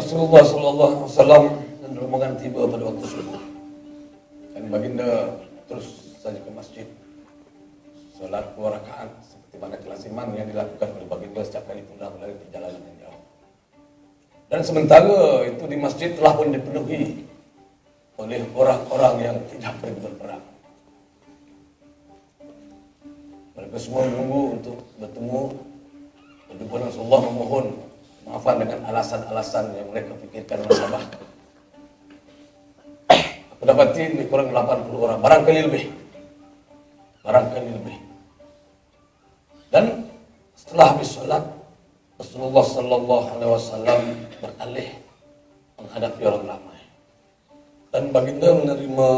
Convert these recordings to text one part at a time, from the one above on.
Rasulullah Sallallahu Alaihi Wasallam dan rombongan tiba pada waktu subuh. Dan baginda terus saja ke masjid, sholat 2 rakaat seperti mana kelasiman yang dilakukan oleh baginda setiap kali pulang dari perjalanan yang jauh. Dan sementara itu di masjid telah pun dipenuhi oleh orang-orang yang tidak pergi berperang. Mereka semua menunggu untuk bertemu berjumpa Rasulullah, memohon maafan dengan alasan-alasan yang mereka pikirkan masalah. Aku dapati lebih kurang 80 orang, barangkali lebih. Dan setelah habis sholat, Rasulullah Sallallahu Alaihi Wasallam beralih menghadapi orang ramai. Dan baginda menerima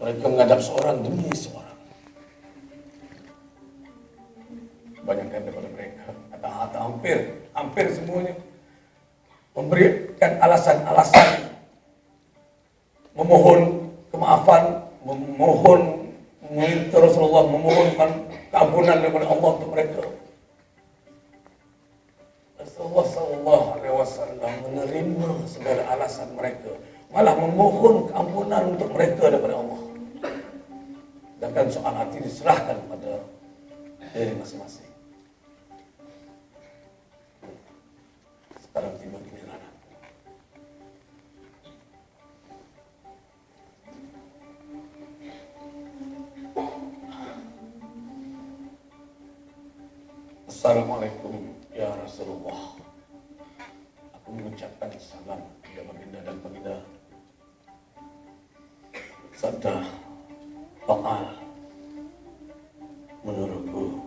mereka menghadap seorang demi seorang. Banyakkan daripada mereka, kata hampir semuanya memberikan alasan-alasan, memohon kemaafan, meminta Rasulullah memohonkan keampunan daripada Allah untuk mereka. Rasulullah Sallallahu Alaihi Wasallam menerima segala alasan mereka, malah memohon keampunan untuk mereka daripada Allah. Sedangkan soal hati diserahkan pada diri masing-masing. Sekarang tiba giliran aku. Assalamualaikum ya Rasulullah. Aku mengucapkan salam kepada baginda dan baginda. Sabda Ta'al menurutku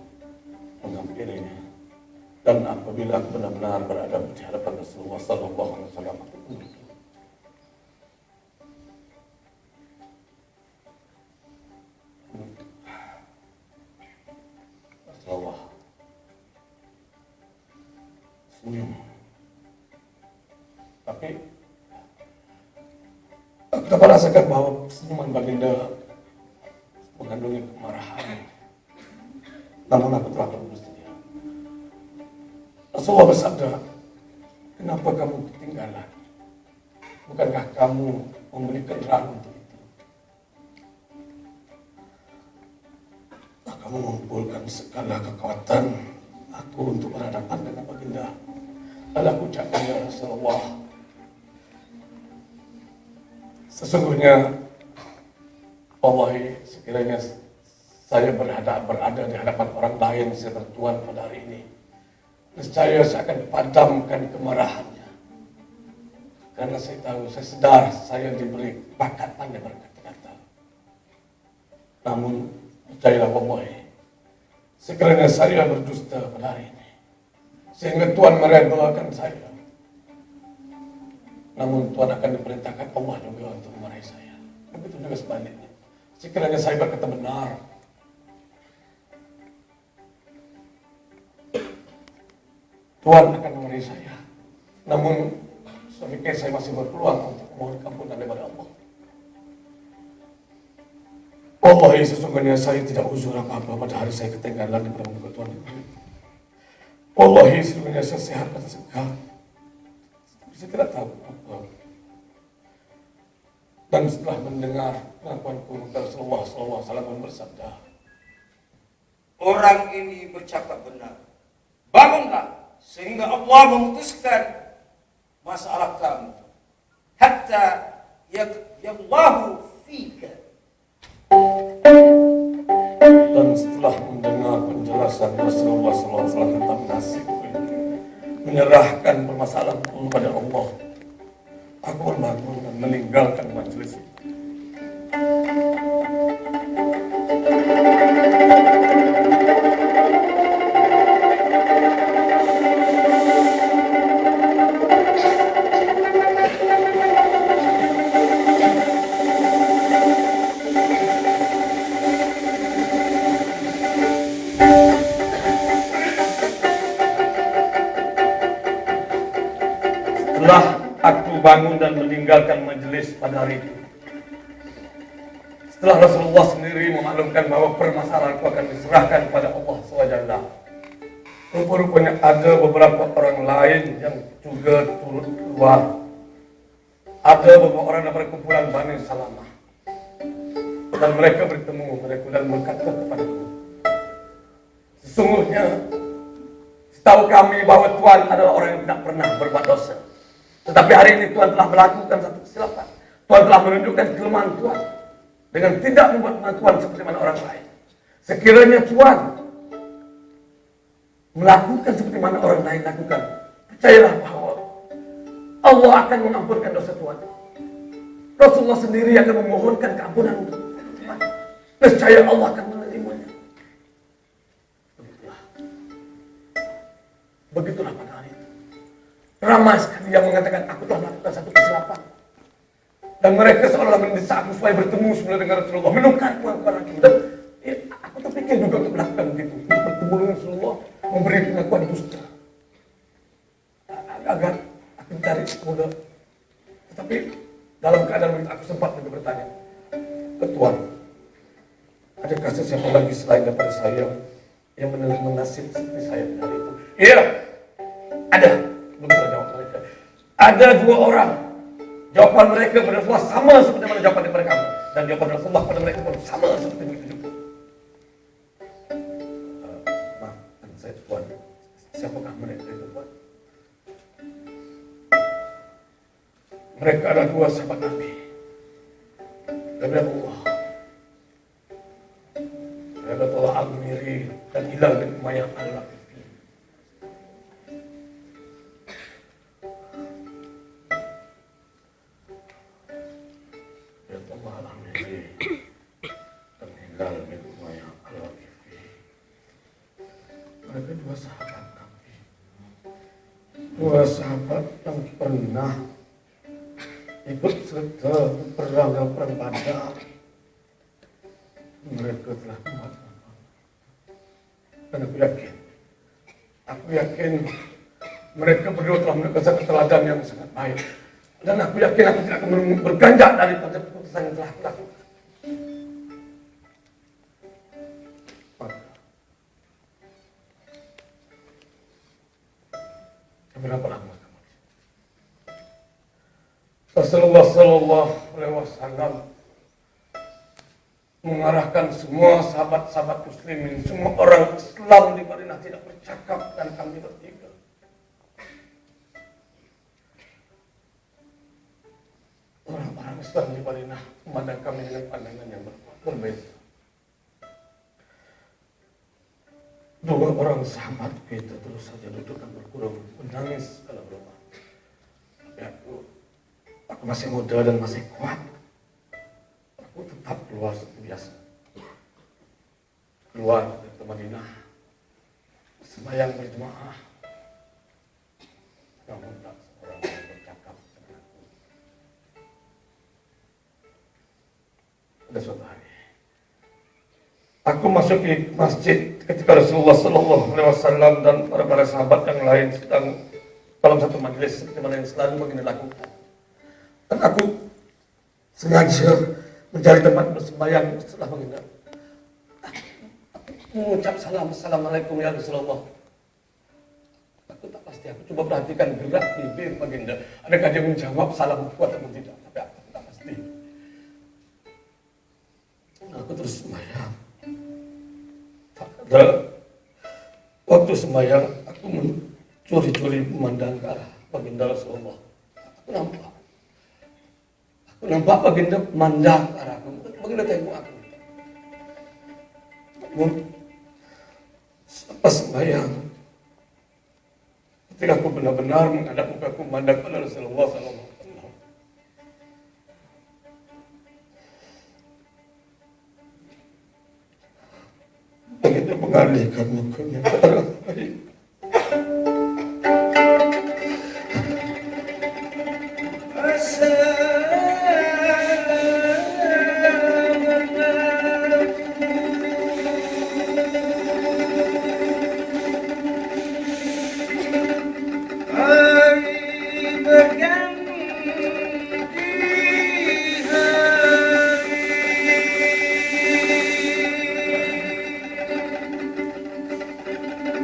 menghampirinya. Dan apabila aku benar-benar berada di hadapan Rasulullah Sallallahu Alaihi Wasallam, aku tunduk. Rasulullah senyum. Tapi aku dapat rasakan bahwa senyuman baginda mengandungi kemarahan. Namun aku telah bersedia. Rasulullah bersabda, kenapa kamu ketinggalan? Bukankah kamu memberi kendaraan untuk itu? Kamu mengumpulkan segala kekuatan aku untuk berhadapan dengan baginda. Lalu aku ucapkan, ya Rasulullah, sesungguhnya wallahi sekiranya saya berada di hadapan orang lain sebagai Tuhan pada hari ini, niscaya saya akan padamkan kemarahannya. Karena saya tahu, saya sadar saya diberi bakat pandai berkata-kata. Namun, percayalah wallahi, sekiranya saya berdusta pada hari ini, sehingga Tuhan meredhakan saya, namun Tuhan akan diperintahkan Allah juga untuk memarahi saya. Begitu juga sebaliknya. Sekiranya saya berkata benar, Tuhan akan memarahi saya. Namun, sedikit saya masih berpeluang untuk memohon ampunan daripada Allah. Wallahi sesungguhnya saya tidak uzur apa-apa pada hari saya ketinggalan daripada muka Tuhan. Wallahi sesungguhnya saya sehat pada segar. Saya tidak tahu apa. Dan setelah mendengar pengakuanku, Rasulullah SAW bersabda, orang ini bercakap benar. Bangunlah sehingga Allah memutuskan masalah kamu. Hatta yaqdiyallahu fika. Dan setelah mendengar penjelasan Rasulullah SAW tentang nasib menyerahkan permasalahanku kepada Allah, aku berbangun dan meninggalkan majelis itu. Setelah aku bangun dan meninggalkan majelis pada hari itu, setelah Rasulullah sendiri memaklumkan bahwa permasalahanku akan diserahkan kepada Allah SWT, Rupa-rupanya ada beberapa orang lain yang juga turut keluar. Ada beberapa orang dari kumpulan Bani Salamah. Dan mereka bertemu mereka dan berkata kepadaku, sesungguhnya setahu kami bahwa Tuhan adalah orang yang tidak pernah berbuat dosa. Tetapi hari ini Tuhan telah melakukan satu kesilapan. Tuhan telah menunjukkan kelemahan Tuhan dengan tidak membuat pengakuan seperti mana orang lain. Sekiranya Tuhan melakukan seperti mana orang lain lakukan, percayalah bahwa Allah akan mengampunkan dosa Tuhan. Rasulullah sendiri akan memohonkan keampunan untuk Tuhan. Percaya Allah akan menerimanya. Begitulah pada hari itu. Ramai sekali yang mengatakan aku telah melakukan satu kesilapan. Dan mereka seolah mendesak aku supaya bertemu sebenarnya dengan Rasulullah. Menukar pengakuan aku. Dan aku terpikir juga untuk melakukan begitu. Untuk bertemu dengan Rasulullah. Memberi pengakuan dusta. Agar aku mencari mudah. Tetapi dalam keadaan begitu aku sempat juga bertanya ke Tuhan. Adakah sesiapa lagi selain daripada saya yang menerima nasib seperti saya pada hari itu? Iya, ada. Begitu jawab mereka. Ada 2 orang. Jawaban mereka pada Rasulullah sama seperti mana jawaban daripada kamu. Dan jawaban Rasulullah pada mereka pun sama seperti itu juga. Maaf, saya Tuhan. Siapakah mereka itu, Tuhan? Mereka ada 2 sahabat Nabi. Nabi Allah. Nabi Allah Al-Miri dan Hilal bin Umayyah Al-Laqifi. Nabi Allah Al-Miri dan Hilal bin Umayyah Al-Laqifi. Mereka 2 sahabat Nabi. 2 sahabat yang pernah ikut serta perang Badar. Mereka telah membuat dan aku yakin mereka berdua telah menunjukkan satu teladan yang sangat baik. Dan aku yakin aku tidak akan berganjak daripada keputusan yang telah aku lakukan. Berapa lama kamu? Rasulullah Sallallahu Alaihi Wasallam mengarahkan semua sahabat-sahabat muslimin, semua orang Islam di Madinah tidak bercakap dan kami bertiga. Orang-orang Islam di Madinah memandang kami dengan pandangan yang berbeda. 2 orang sahabat kita terus saja duduk dan bergurau menangis dalam rumah. Ya, aku masih muda dan masih kuat. Aku tetap keluar seperti biasa. Keluar dari Madinah, sembahyang berjemaah. Namun tak seorang yang bercakap dengan aku. Pada suatu hari, aku masuk ke masjid ketika Rasulullah Sallallahu Alaihi Wasallam dan para sahabat yang lain sedang dalam satu majelis seperti mana yang selalu begini lakukan. Dan aku sengaja mencari tempat bersembahyang setelah menghindar. Mengucap salam, assalamualaikum ya Rasulullah. Aku tak pasti, aku coba perhatikan gerak bibir baginda. Adakah dia menjawab salam kuat atau tidak? Tapi aku tak pasti. Aku terus sembahyang. Pada waktu sembahyang, aku mencuri-curi memandang ke arah baginda Rasulullah. Aku nampak baginda memandang ke arahku. Baginda tengok aku. Pas sembahyang, ketika aku benar-benar menghadap mukaku memandang pada Rasulullah SAW, baginda mengalihkan mukanya ke arah lain.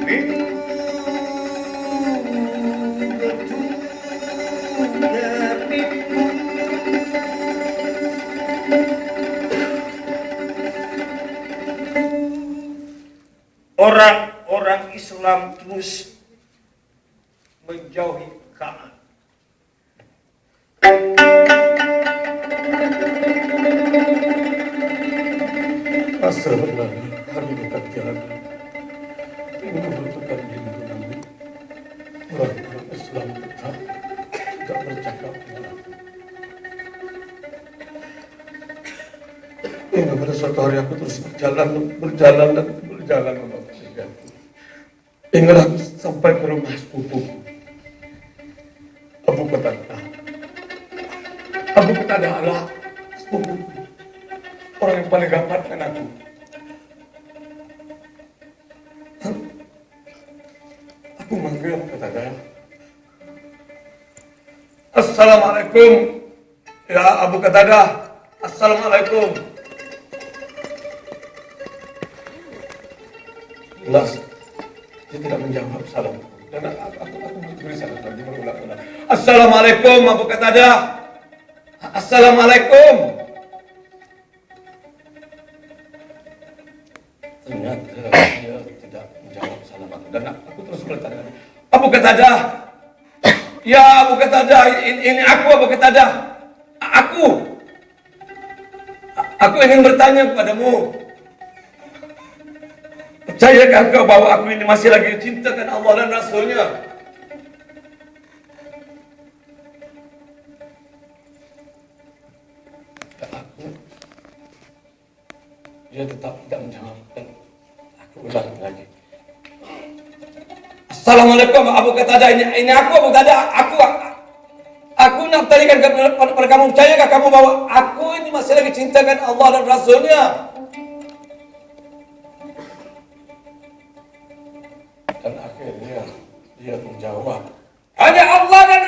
Min Islam terus menjauhi Ka'bah. Astagfirullah, kami dekat jalan. Ini membutuhkan lindungan. Orang-orang Islam tetap tidak bercakap dengan aku. Hingga pada suatu hari aku terus berjalan. Hingga aku sampai ke rumah sepupuku, Abu Qatadah. Abu Qatadah adalah sepupuku, orang yang paling rapat dengan aku. Aku manggil Abu Qatadah. Assalamualaikum, ya Abu Qatadah. Assalamualaikum. Jelas, dia tidak menjawab salam. Dan aku beri salam lagi berulang-ulang. Assalamualaikum Abu Qatadah. Assalamualaikum. Ternyata dia tidak menjawab salam aku. Dan aku terus bertanya, Abu Qatadah. Ya Abu Qatadah, ini aku Abu Qatadah. Aku ingin bertanya kepadamu. Percayakah kau bahwa aku ini masih lagi cintakan Allah dan Rasulnya? Dan dia tetap tidak menjawab. Dan aku ulang lagi. Assalamualaikum Abu Qatadah, ini aku Abu Qatadah. Aku nak tanya kepada kamu, percayakah kamu bahwa aku ini masih lagi cintakan Allah dan Rasulnya? Dan akhirnya dia menjawab, hanya Allah dan